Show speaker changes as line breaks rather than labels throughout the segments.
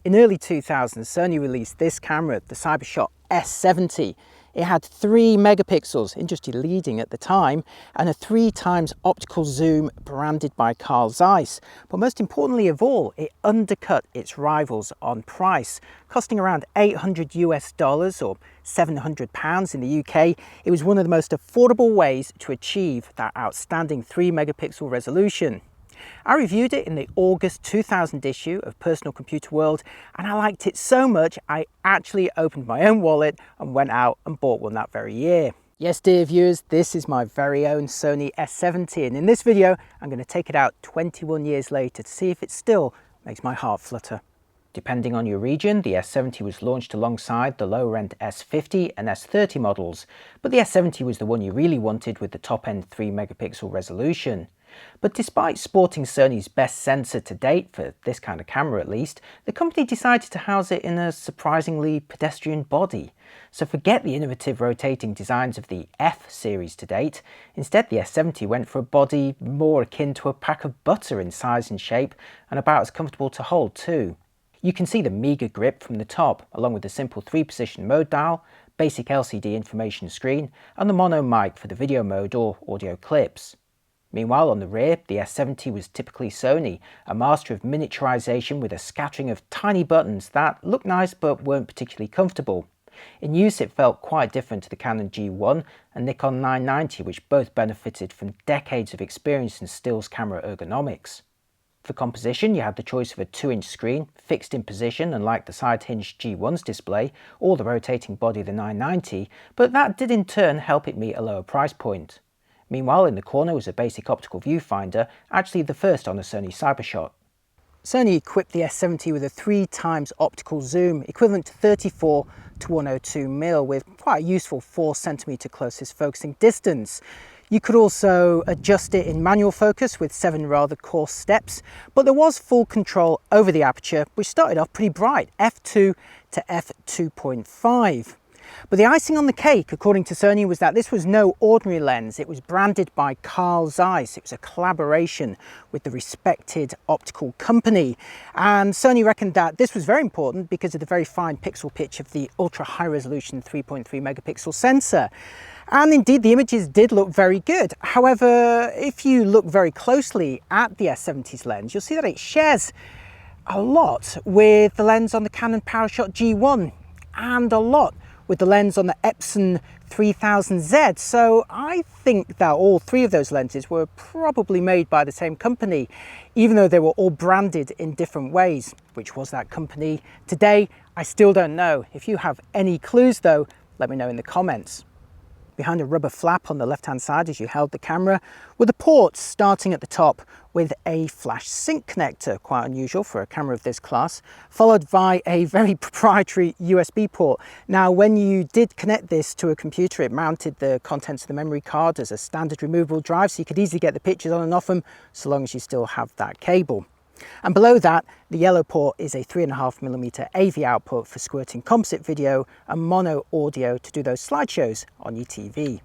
In early 2000s, Sony released this camera, the Cybershot S70. It had 3 megapixels, industry leading at the time, and a 3x optical zoom branded by Carl Zeiss. But most importantly of all, it undercut its rivals on price. Costing around $800 or £700 in the UK, it was one of the most affordable ways to achieve that outstanding 3 megapixel resolution. I reviewed it in the August 2000 issue of Personal Computer World, and I liked it so much I actually opened my own wallet and went out and bought one that very year. Yes, dear viewers, this is my very own Sony S70, and in this video I'm going to take it out 21 years later to see if it still makes my heart flutter. Depending on your region, the S70 was launched alongside the lower-end S50 and S30 models, but the S70 was the one you really wanted with the top-end 3 megapixel resolution. But despite sporting Sony's best sensor to date, for this kind of camera at least, the company decided to house it in a surprisingly pedestrian body. So forget the innovative rotating designs of the F series to date. Instead, the S70 went for a body more akin to a pack of butter in size and shape, and about as comfortable to hold too. You can see the meagre grip from the top, along with the simple 3-position mode dial, basic LCD information screen, and the mono mic for the video mode or audio clips. Meanwhile, on the rear, the S70 was typically Sony, a master of miniaturization with a scattering of tiny buttons that looked nice but weren't particularly comfortable. In use, it felt quite different to the Canon G1 and Nikon 990, which both benefited from decades of experience in stills camera ergonomics. For composition, you had the choice of a 2-inch screen, fixed in position unlike the side-hinged G1's display, or the rotating body of the 990, but that did in turn help it meet a lower price point. Meanwhile, in the corner was a basic optical viewfinder, actually the first on a Sony Cybershot. Sony equipped the S70 with a 3x optical zoom, equivalent to 34 to 102mm, with quite a useful 4cm closest focusing distance. You could also adjust it in manual focus with 7 rather coarse steps, but there was full control over the aperture, which started off pretty bright, f2 to f2.5. But the icing on the cake, according to Sony, was that this was no ordinary lens. It was branded by Carl Zeiss. It was a collaboration with the respected optical company. And Sony reckoned that this was very important because of the very fine pixel pitch of the ultra high resolution 3.3 megapixel sensor. And indeed, the images did look very good. However, if you look very closely at the S70's lens, you'll see that it shares a lot with the lens on the Canon PowerShot G1 and a lot with the lens on the Epson 3000Z. So I think that all 3 of those lenses were probably made by the same company, even though they were all branded in different ways. Which was that company? Today, I still don't know. If you have any clues though, let me know in the comments. Behind a rubber flap on the left-hand side as you held the camera were the ports, starting at the top with a flash sync connector, quite unusual for a camera of this class, followed by a very proprietary USB port. Now, when you did connect this to a computer, it mounted the contents of the memory card as a standard removable drive, so you could easily get the pictures on and off them, so long as you still have that cable. And below that, the yellow port is a 3.5mm AV output for squirting composite video and mono audio to do those slideshows on your TV.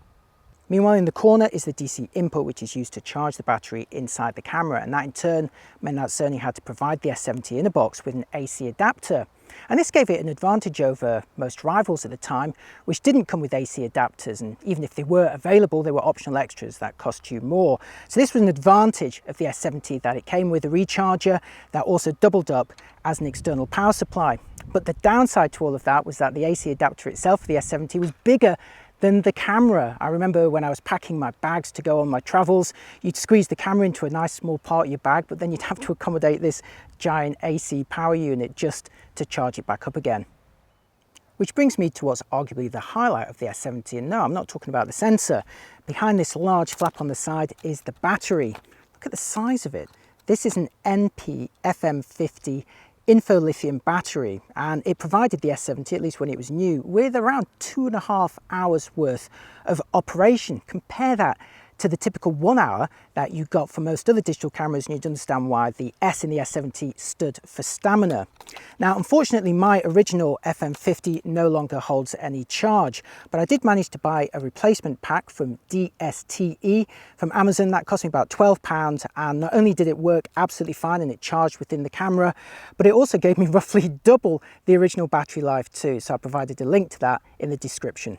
Meanwhile, in the corner is the DC input, which is used to charge the battery inside the camera, and that in turn meant that Sony had to provide the S70 in a box with an AC adapter. And this gave it an advantage over most rivals at the time, which didn't come with AC adapters, and even if they were available, they were optional extras that cost you more. So this was an advantage of the S70, that it came with a recharger that also doubled up as an external power supply. But the downside to all of that was that the AC adapter itself for the S70 was bigger than the camera. I remember when I was packing my bags to go on my travels, you'd squeeze the camera into a nice small part of your bag, but then you'd have to accommodate this giant AC power unit just to charge it back up again. Which brings me to what's arguably the highlight of the S70, and no, I'm not talking about the sensor. Behind this large flap on the side is the battery. Look at the size of it. This is an NP FM50 info-lithium battery, and it provided the S70, at least when it was new, with around 2.5 hours worth of operation. Compare that to the typical 1 hour that you got for most other digital cameras, and you'd understand why the S in the S70 stood for stamina. Now, unfortunately, my original FM50 no longer holds any charge, but I did manage to buy a replacement pack from DSTE from Amazon. That cost me about £12, and not only did it work absolutely fine and it charged within the camera, but it also gave me roughly double the original battery life too. So I provided a link to that in the description.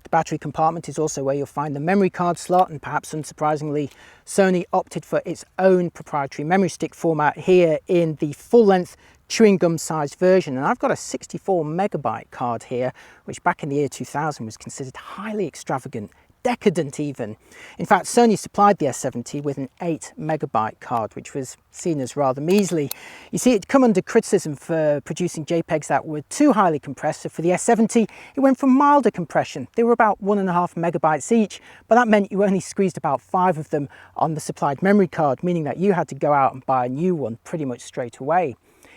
The battery compartment is also where you'll find the memory card slot, and perhaps unsurprisingly, Sony opted for its own proprietary memory stick format here in the full-length chewing gum sized version. And I've got a 64 megabyte card here, which back in the year 2000 was considered highly extravagant, decadent even. In fact, Sony supplied the S70 with an 8 megabyte card, which was seen as rather measly. You see, it'd come under criticism for producing JPEGs that were too highly compressed. So for the S70, it went for milder compression. They were about 1.5 megabytes each, but that meant you only squeezed about 5 of them on the supplied memory card, meaning that you had to go out and buy a new one pretty much straight away.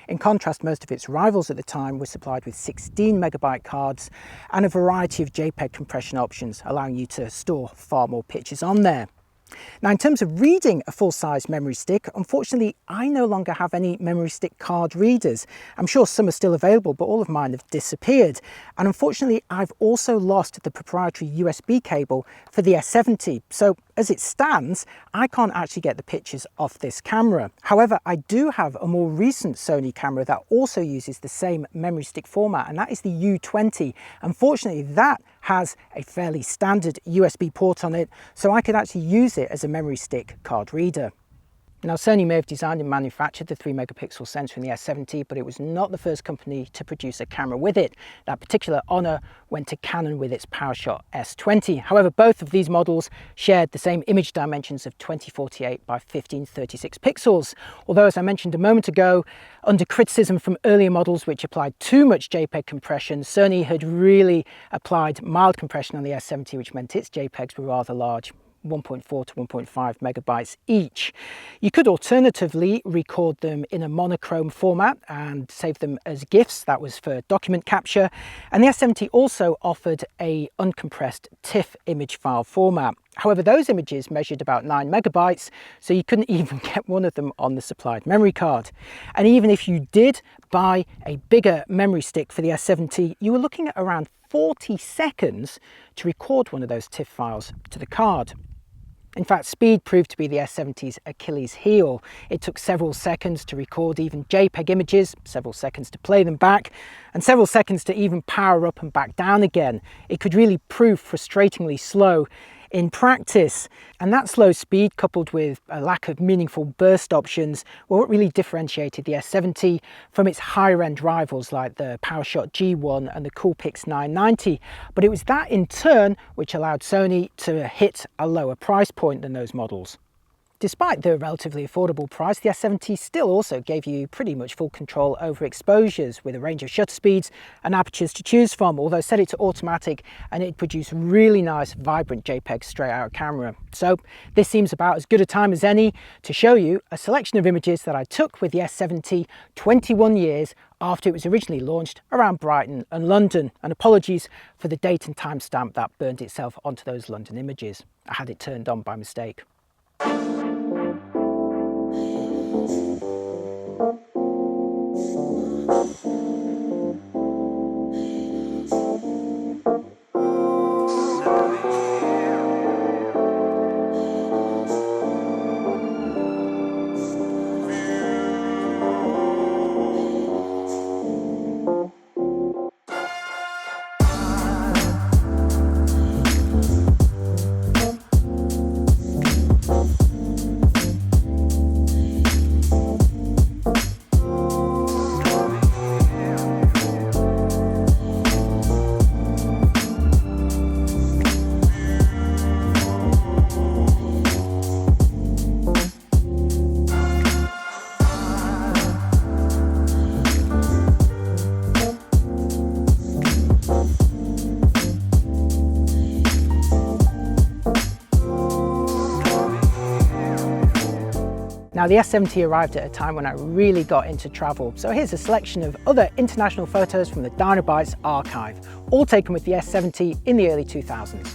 In contrast, most of its rivals at the time were supplied with 16 megabyte cards and a variety of JPEG compression options, allowing you to store far more pictures on there. Now, in terms of reading a full-size memory stick, unfortunately, I no longer have any memory stick card readers. I'm sure some are still available, but all of mine have disappeared. And unfortunately, I've also lost the proprietary USB cable for the S70. So as it stands, I can't actually get the pictures off this camera. However, I do have a more recent Sony camera that also uses the same memory stick format, and that is the U20. Unfortunately, that has a fairly standard USB port on it, so I could actually use it as a memory stick card reader. Now, Sony may have designed and manufactured the 3 megapixel sensor in the S70, but it was not the first company to produce a camera with it. That particular honour went to Canon with its PowerShot S20. However, both of these models shared the same image dimensions of 2048 by 1536 pixels. Although, as I mentioned a moment ago, under criticism from earlier models which applied too much JPEG compression, Sony had really applied mild compression on the S70, which meant its JPEGs were rather large. 1.4 to 1.5 megabytes each. You could alternatively record them in a monochrome format and save them as GIFs. That was for document capture. And the S70 also offered a uncompressed TIFF image file format. However, those images measured about 9 megabytes, so you couldn't even get one of them on the supplied memory card. And even if you did buy a bigger memory stick for the S70, you were looking at around 40 seconds to record one of those TIFF files to the card. In fact, speed proved to be the S70's Achilles heel. It took several seconds to record even JPEG images, several seconds to play them back, and several seconds to even power up and back down again. It could really prove frustratingly slow in practice. And that slow speed, coupled with a lack of meaningful burst options, were what really differentiated the S70 from its higher end rivals like the PowerShot G1 and the Coolpix 990. But it was that in turn which allowed Sony to hit a lower price point than those models. Despite the relatively affordable price, the S70 still also gave you pretty much full control over exposures with a range of shutter speeds and apertures to choose from, although set it to automatic and it produced really nice vibrant JPEGs straight out of camera. So this seems about as good a time as any to show you a selection of images that I took with the S70 21 years after it was originally launched around Brighton and London. And apologies for the date and timestamp that burned itself onto those London images. I had it turned on by mistake. Now, the S70 arrived at a time when I really got into travel, so here's a selection of other international photos from the Dinobytes archive, all taken with the S70 in the early 2000s.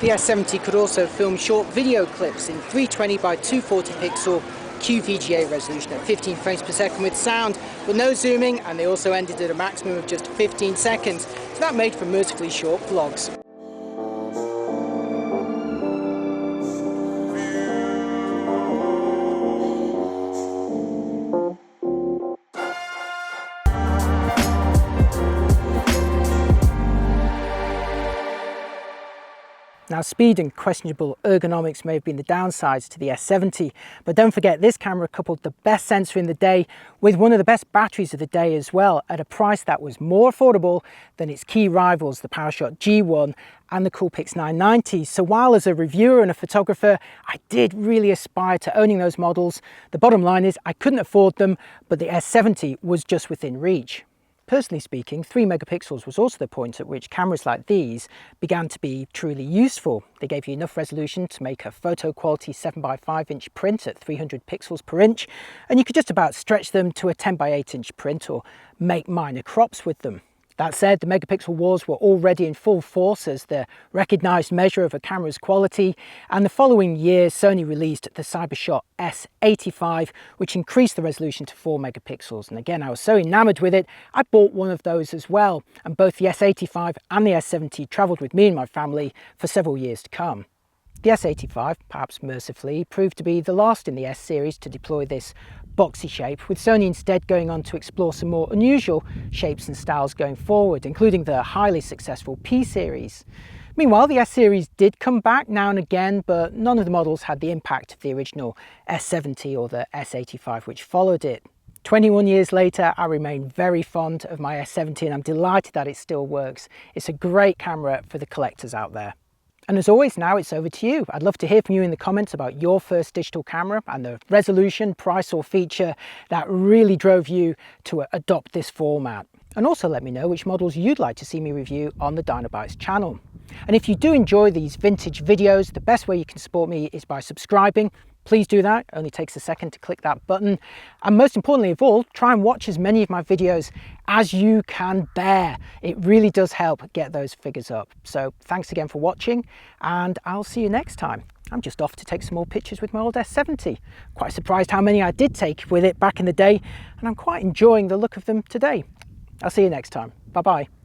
The S70 could also film short video clips in 320 by 240 pixel QVGA resolution at 15 frames per second with sound, but no zooming, and they also ended at a maximum of just 15 seconds, so that made for mercifully short vlogs. Now, speed and questionable ergonomics may have been the downsides to the S70, but don't forget this camera coupled the best sensor in the day with one of the best batteries of the day as well, at a price that was more affordable than its key rivals, the PowerShot G1 and the Coolpix 990. So while as a reviewer and a photographer, I did really aspire to owning those models, the bottom line is I couldn't afford them, but the S70 was just within reach. Personally speaking, 3 megapixels was also the point at which cameras like these began to be truly useful. They gave you enough resolution to make a photo quality 7x5 inch print at 300 pixels per inch, and you could just about stretch them to a 10x8 inch print or make minor crops with them. That said, the megapixel wars were already in full force as the recognised measure of a camera's quality, and the following year Sony released the CyberShot S70, which increased the resolution to 4 megapixels. And again, I was so enamoured with it, I bought one of those as well, and both the S85 and the S70 travelled with me and my family for several years to come. The S85, perhaps mercifully, proved to be the last in the S series to deploy this boxy shape, with Sony instead going on to explore some more unusual shapes and styles going forward, including the highly successful P series. Meanwhile, the S series did come back now and again, but none of the models had the impact of the original S70 or the S85 which followed it. 21 years later, I remain very fond of my S70 and I'm delighted that it still works. It's a great camera for the collectors out there. And as always, now it's over to you. I'd love to hear from you in the comments about your first digital camera and the resolution, price or feature that really drove you to adopt this format. And also let me know which models you'd like to see me review on the Dinobytes channel. And if you do enjoy these vintage videos, the best way you can support me is by subscribing. Please do that, it only takes a second to click that button. And most importantly of all, try and watch as many of my videos as you can bear. It really does help get those figures up. So thanks again for watching, and I'll see you next time. I'm just off to take some more pictures with my old S70. Quite surprised how many I did take with it back in the day, and I'm quite enjoying the look of them today. I'll see you next time. Bye bye.